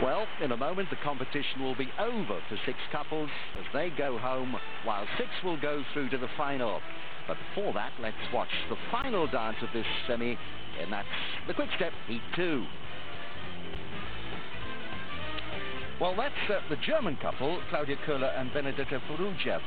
Well, in a moment, the competition will be over for 6 couples as they go home, while 6 will go through to the final. But before that, let's watch the final dance of this semi, and that's the quick step heat 2. Well, that's the German couple, Claudia and Benedetto.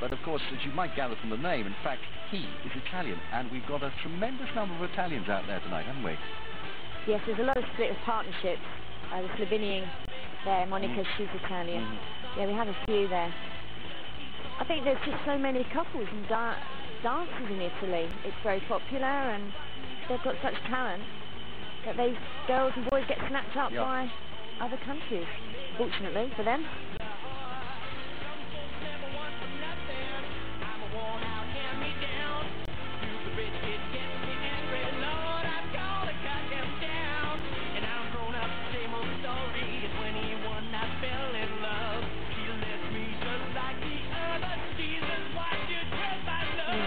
But of course, as you might gather from the name, in fact, he is Italian, and we've got a tremendous number of Italians out there tonight, haven't we? Yes, there's a lot of split of partnerships. The Slovenian there, Monica, she's Italian. Yeah, we have a few there. I think there's just so many couples and dancers in Italy. It's very popular, and they've got such talent that these girls and boys get snapped up by other countries, fortunately for them.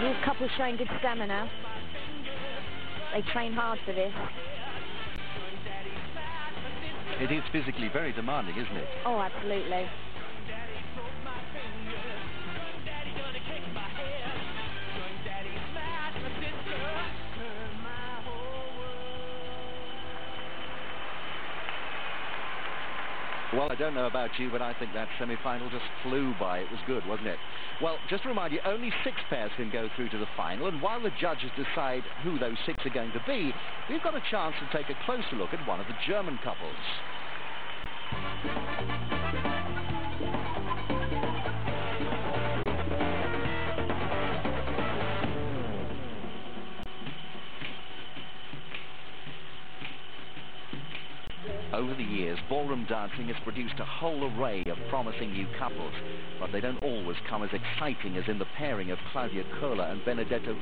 These couples showing good stamina. They train hard for this. It is physically very demanding, isn't it? Oh, absolutely. Well, I don't know about you, but I think that semi-final just flew by. It was good, wasn't it? Well, just to remind you, only 6 pairs can go through to the final, and while the judges decide who those 6 are going to be, we've got a chance to take a closer look at one of the German couples. Over the years, ballroom dancing has produced a whole array of promising new couples, but they don't always come as exciting as in the pairing of Claudia and Benedetto.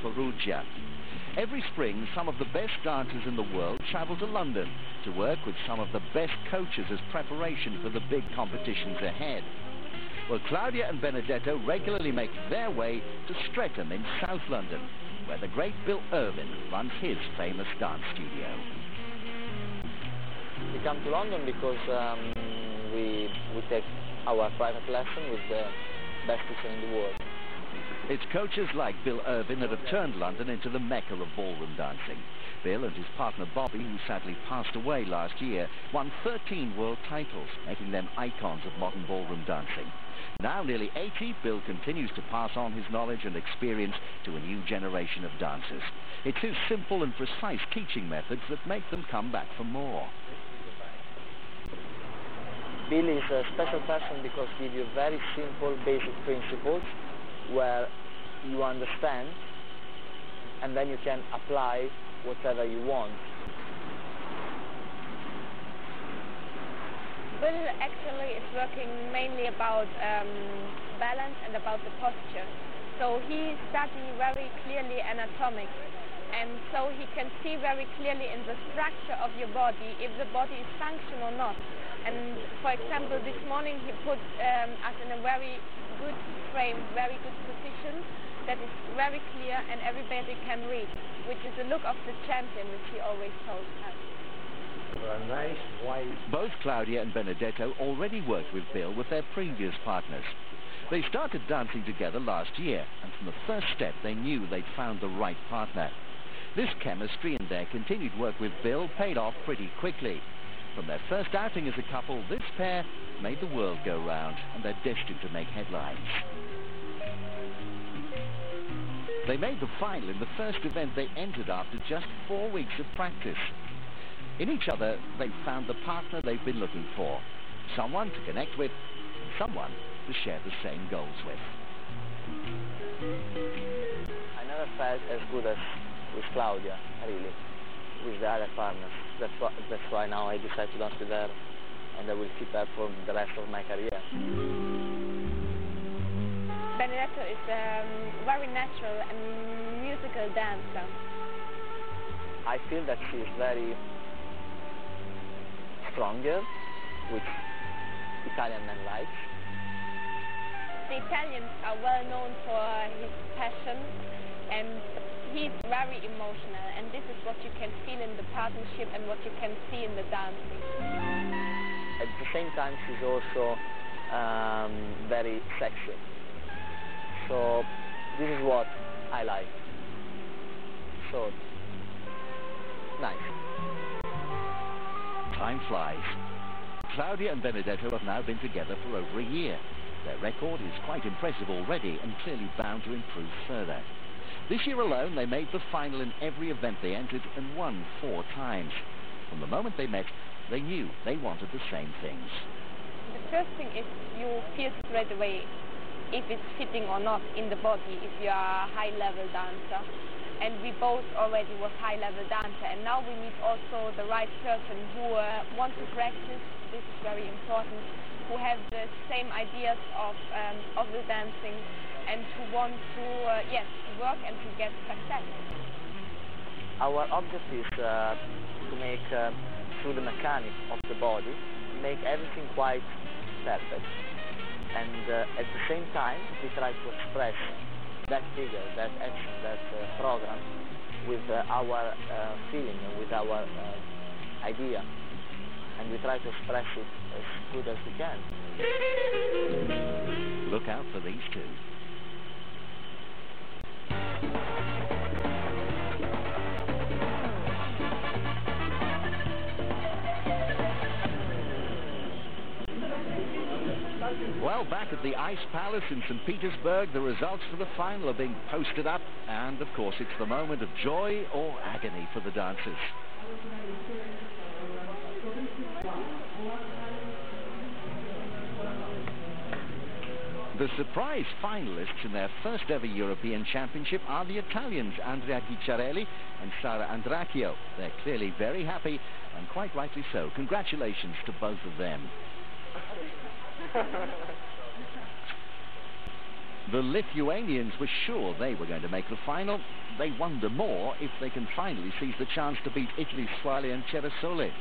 Every spring, some of the best dancers in the world travel to London to work with some of the best coaches as preparation for the big competitions ahead. Well, Claudia and Benedetto regularly make their way to Streatham in South London, where the great Bill Irvin runs his famous dance studio. We come to London because we take our private lesson with the best teacher in the world. It's coaches like Bill Irvin that have turned London into the mecca of ballroom dancing. Bill and his partner Bobby, who sadly passed away last year, won 13 world titles, making them icons of modern ballroom dancing. Now nearly 80, Bill continues to pass on his knowledge and experience to a new generation of dancers. It's his simple and precise teaching methods that make them come back for more. Bill is a special person because he gives you very simple, basic principles where you understand, and then you can apply whatever you want. Bill actually is working mainly about balance and about the posture. So he studies very clearly anatomics, and so he can see very clearly in the structure of your body if the body is functional or not. And for example, this morning he put us in a very good frame, very good position that is very clear and everybody can read, which is the look of the champion, which he always told us. A nice white. Both Claudia and Benedetto already worked with Bill with their previous partners. They started dancing together last year, and from the first step they knew they'd found the right partner. This chemistry and their continued work with Bill paid off pretty quickly. From their first outing as a couple, this pair made the world go round, and they're destined to make headlines. They made the final in the first event they entered after just 4 weeks of practice. In each other, they've found the partner they've been looking for. Someone to connect with, and someone to share the same goals with. I never felt as good as with Claudia, really, with the other partners. That's why now I decided to dance with her, and I will keep her for the rest of my career. Benedetto is a very natural and musical dancer. I feel that she is very stronger, which Italian men like. The Italians are well known for his passion, and he's very emotional, and this is what you can feel in the partnership and what you can see in the dancing. At the same time she's also very sexy. So this is what I like. So nice. Time flies. Claudia and Benedetto have now been together for over a year. Their record is quite impressive already and clearly bound to improve further. This year alone, they made the final in every event they entered and won 4 times. From the moment they met, they knew they wanted the same things. The first thing is you feel straight away if it's fitting or not in the body, if you are a high-level dancer. And we both already was high-level dancer, and now we need also the right person who wants to practice. This is very important. Who have the same ideas of the dancing, and who want to to work and to get success. Our objective is to make through the mechanics of the body, make everything quite perfect, and at the same time we try to express that figure, that action, that program with our feeling and with our idea, and we try to express it as good as we can. Look out for these two. Well, back at the Ice Palace in St. Petersburg, the results for the final are being posted up, and of course it's the moment of joy or agony for the dancers. The surprise finalists in their first ever European Championship are the Italians Andrea Guicciarelli and Sara Andracchio. They're clearly very happy, and quite rightly so. Congratulations to both of them. The Lithuanians were sure they were going to make the final. They wonder more if they can finally seize the chance to beat Italy's Claudia and Benedetto. Well,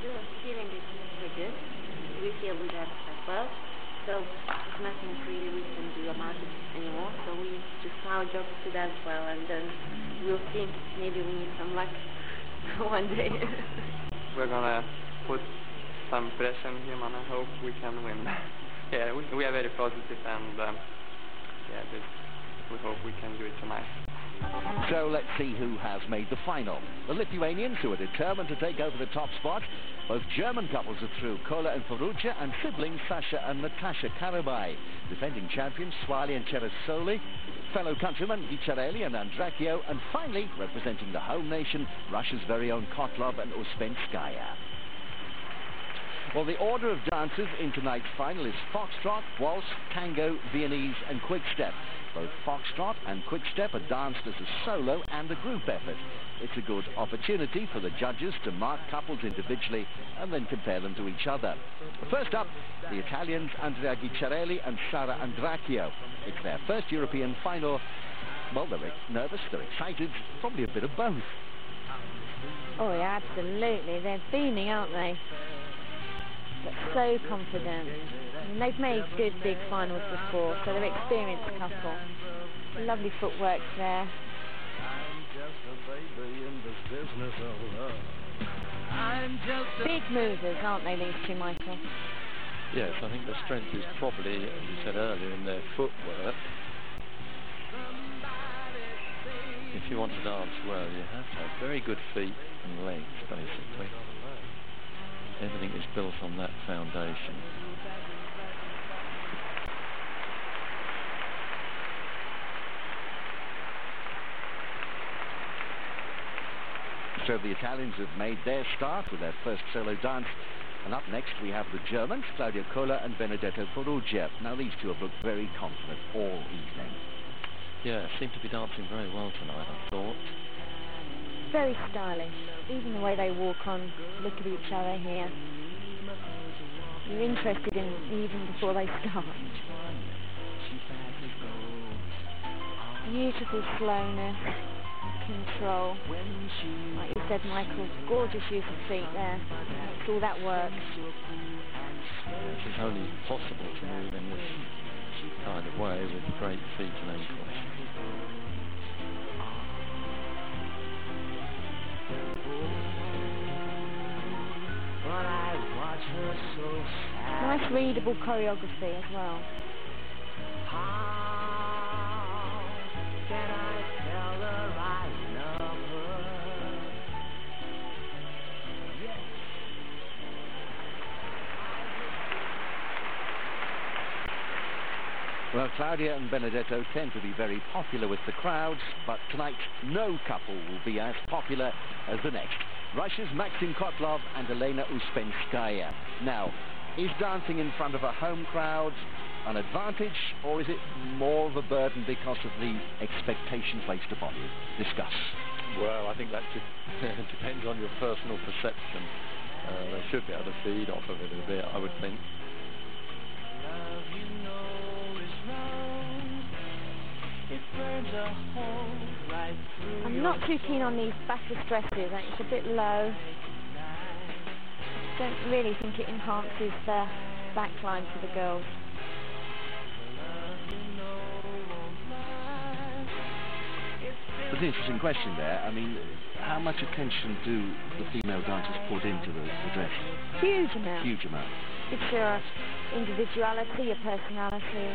the feeling is very good. We feel we dance as well. So there's nothing really we can do about it anymore. So we just our job is to dance well, and then we'll see. Maybe we need some luck one day. We're gonna put some pressure on him, and I hope we can win. Yeah, we are very positive, and we hope we can do it tonight. So let's see who has made the final. The Lithuanians, who are determined to take over the top spot. Both German couples are through, Kola and Farrugia, and siblings Sasha and Natasha Karabai. Defending champions Swali and Cerasoli, fellow countrymen Guicciarelli and Andracchio, and finally, representing the home nation, Russia's very own Kotlov and Uspenskaya. Well, the order of dancers in tonight's final is Foxtrot, Waltz, Tango, Viennese and Quickstep. Both Foxtrot and Quickstep are danced as a solo and a group effort. It's a good opportunity for the judges to mark couples individually and then compare them to each other. First up, the Italians Andrea Guicciarelli and Sara Andracchio. It's their first European final. Well, they're nervous, they're excited, probably a bit of both. Oh, yeah, absolutely. They're beaming, aren't they? But so confident. And they've made good big finals before, so they're experienced couple. Lovely footwork there. Big movers, aren't they, these two, Michael? Yes, I think the strength is probably, as you said earlier, in their footwork. If you want to dance well, you have to have very good feet and legs, basically. Everything is built on that foundation. So the Italians have made their start with their first solo dance. And up next we have the Germans, Claudia Kola and Benedetto Farrugia. Now these two have looked very confident all evening. Yeah, seem to be dancing very well tonight, I thought. Very stylish. Even the way they walk on, look at each other here. You're interested in even before they start. Beautiful slowness, control. Like you said, Michael, gorgeous use of feet there. Makes all that work. It's only possible to move in this kind of way with great feet and ankles. But I watch Nice readable choreography as well. Well, Claudia and Benedetto tend to be very popular with the crowds, but tonight no couple will be as popular as the next. Russia's Maxim Kotlov and Elena Uspenskaya. Now, is dancing in front of a home crowd an advantage, or is it more of a burden because of the expectation placed upon you? Discuss. Well, I think that depends on your personal perception. They should be able to feed off of it a bit, I would think. I'm not too keen on these backless dresses. It's a bit low. Don't really think it enhances the backline for the girls. But an interesting question there. I mean, how much attention do the female dancers put into the dress? Huge amount. Huge amount. It's your individuality, your personality.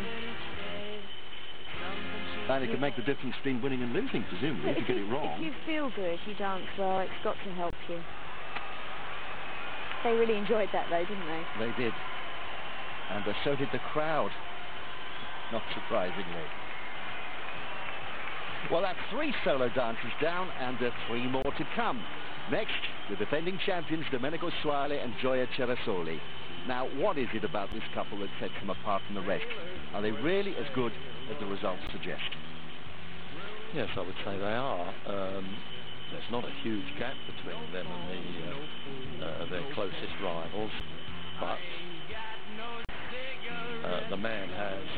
And it can make the difference between winning and losing, presumably, if you get it wrong. If you feel good, you dance well, it's got to help you. They really enjoyed that, though, didn't they? They did. And so did the crowd, not surprisingly. Well, that's 3 solo dancers down and 3 more to come. Next, the defending champions Domenico Soale and Gioia Cerasoli. Now, what is it about this couple that sets them apart from the rest? Are they really as good as the results suggest? Yes, I would say they are. There's not a huge gap between them and their closest rivals, but the man has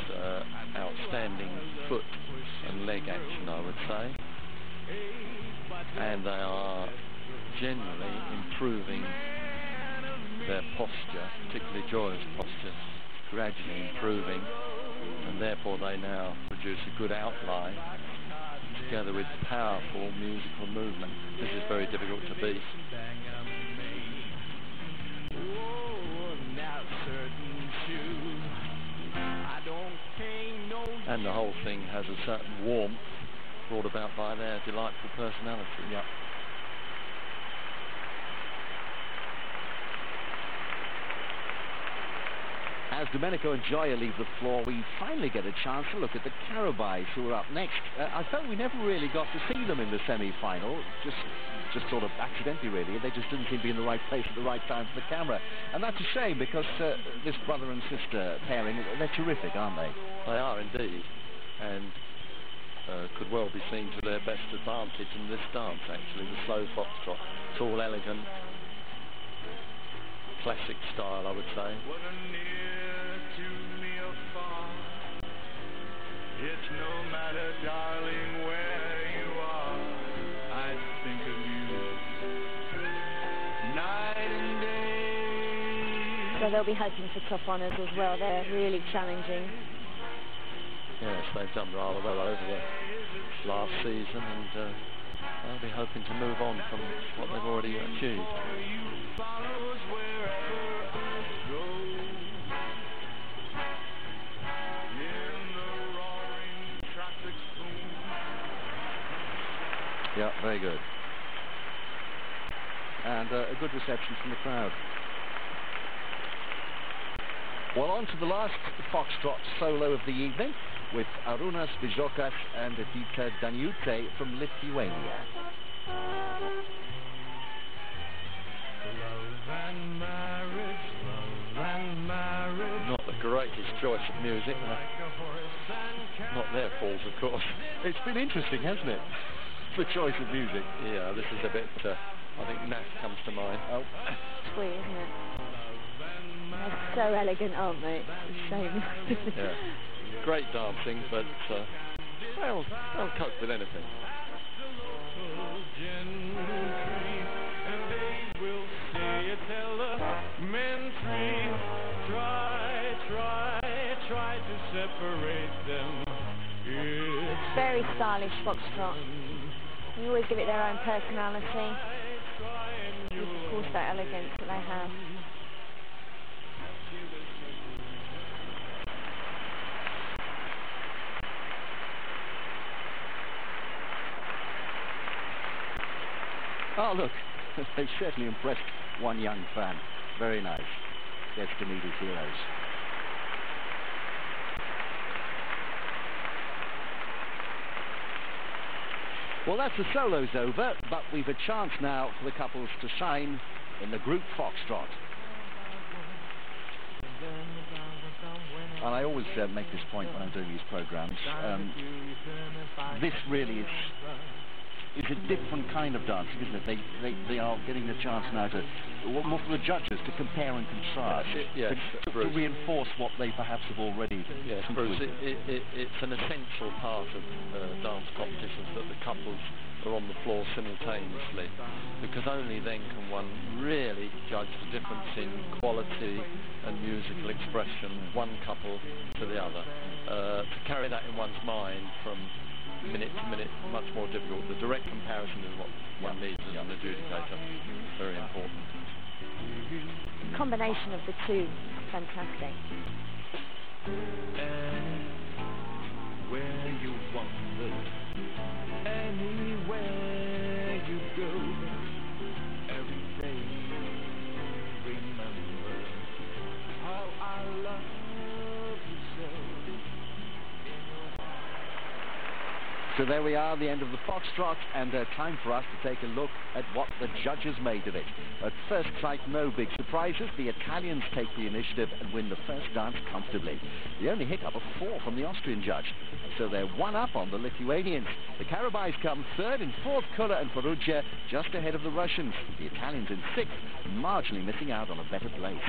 outstanding foot and leg action, I would say, and they are generally improving their posture, particularly Gioia's posture, gradually improving, and therefore they now produce a good outline together with powerful musical movement. This is very difficult to beat. And the whole thing has a certain warmth brought about by their delightful personality. Yep. As Domenico and Gioia leave the floor, we finally get a chance to look at the Carabais, who are up next. I felt we never really got to see them in the semi-final, just sort of accidentally, really. They just didn't seem to be in the right place at the right time for the camera. And that's a shame, because this brother and sister pairing, they're terrific, aren't they? They are indeed, and could well be seen to their best advantage in this dance, actually, the slow foxtrot. It's all elegant, classic style, I would say. It's no matter, darling, where you are, I think of you night and day. So they'll be hoping for top honours as well. They're really challenging. Yes, they've done rather well over the last season, and they'll be hoping to move on from what they've already achieved. Yeah, very good. And a good reception from the crowd. Well, on to the last Foxtrot solo of the evening, with Arūnas Bižokas and Edita Daniute from Lithuania. Not the greatest choice of music. Not their fault, of course. It's been interesting, hasn't it? The choice of music. Yeah, this is a bit, I think Nath comes to mind. Oh. Sweet, isn't it? They're so elegant, aren't they? It's a shame. Yeah. Great dancing, but they'll cope with anything. Try to separate them. Very stylish foxtrot. You always give it their own personality. With, of course, that elegance that they have. Oh, look, they've certainly impressed one young fan. Very nice. Gets to meet his heroes. Well, that's the solos over, but we've a chance now for the couples to shine in the group Foxtrot. And I always make this point when I'm doing these programs. This really is a different kind of dancing, isn't it? They are getting the chance now to, more for the judges, to compare and contrast, to reinforce what they perhaps have already. Yes, Bruce, it's an essential part of dance competitions that the couples are on the floor simultaneously, because only then can one really judge the difference in quality and musical expression, one couple to the other. To carry that in one's mind from minute to minute, much more difficult. The direct comparison is what one needs as an adjudicator. Very important. The combination of the two, fantastic. Where you wander, anywhere you go, every day remember how I love you so. So there we are, the end of the Foxtrot, and time for us to take a look at what the judges made of it. At first sight, no big surprises. The Italians take the initiative and win the first dance comfortably. The only hiccup, a 4 from the Austrian judge. So they're 1 up on the Lithuanians. The Carabais come third and fourth, Köhler and Perugia, just ahead of the Russians. The Italians in 6th, marginally missing out on a better place.